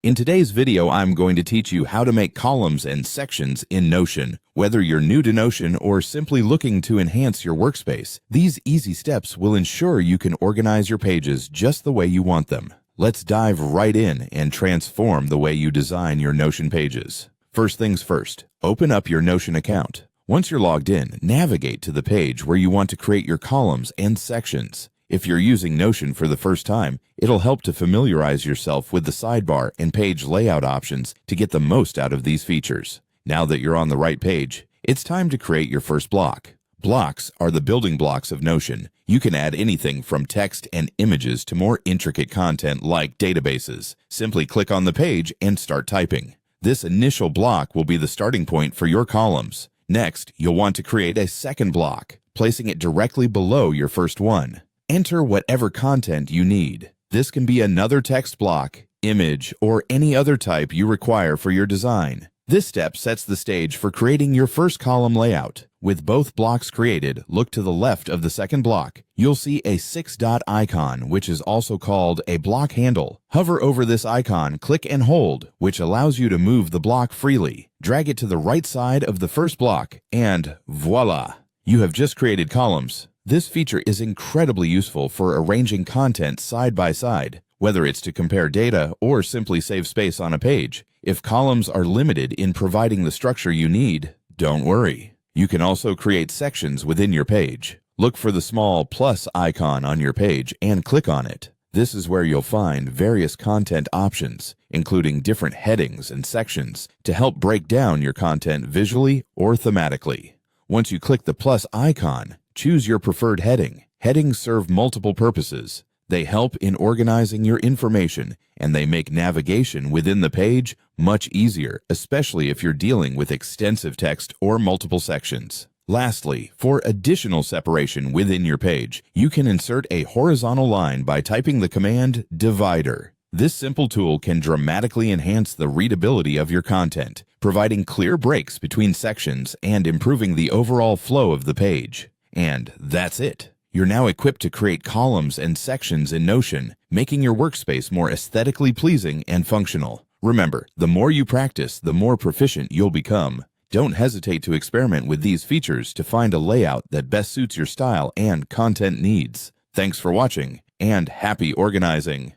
In today's video, I'm going to teach you how to make columns and sections in Notion. Whether you're new to Notion or simply looking to enhance your workspace, these easy steps will ensure you can organize your pages just the way you want them. Let's dive right in and transform the way you design your Notion pages. First things first, open up your Notion account. Once you're logged in, navigate to the page where you want to create your columns and sections. If you're using Notion for the first time, it'll help to familiarize yourself with the sidebar and page layout options to get the most out of these features. Now that you're on the right page, it's time to create your first block. Blocks are the building blocks of Notion. You can add anything from text and images to more intricate content like databases. Simply click on the page and start typing. This initial block will be the starting point for your columns. Next, you'll want to create a second block, placing it directly below your first one. Enter whatever content you need. This can be another text block, image, or any other type you require for your design. This step sets the stage for creating your first column layout. With both blocks created, look to the left of the second block. You'll see a 6-dot icon, which is also called a block handle. Hover over this icon, click and hold, which allows you to move the block freely. Drag it to the right side of the first block, and voila! You have just created columns. This feature is incredibly useful for arranging content side by side, whether it's to compare data or simply save space on a page. If columns are limited in providing the structure you need, don't worry. You can also create sections within your page. Look for the small plus icon on your page and click on it. This is where you'll find various content options, including different headings and sections, to help break down your content visually or thematically. Once you click the plus icon, choose your preferred heading. Headings serve multiple purposes. They help in organizing your information, and they make navigation within the page much easier, especially if you're dealing with extensive text or multiple sections. Lastly, for additional separation within your page, you can insert a horizontal line by typing the command divider. This simple tool can dramatically enhance the readability of your content, providing clear breaks between sections and improving the overall flow of the page. And that's it. You're now equipped to create columns and sections in Notion, making your workspace more aesthetically pleasing and functional. Remember, the more you practice, the more proficient you'll become. Don't hesitate to experiment with these features to find a layout that best suits your style and content needs. Thanks for watching, and happy organizing!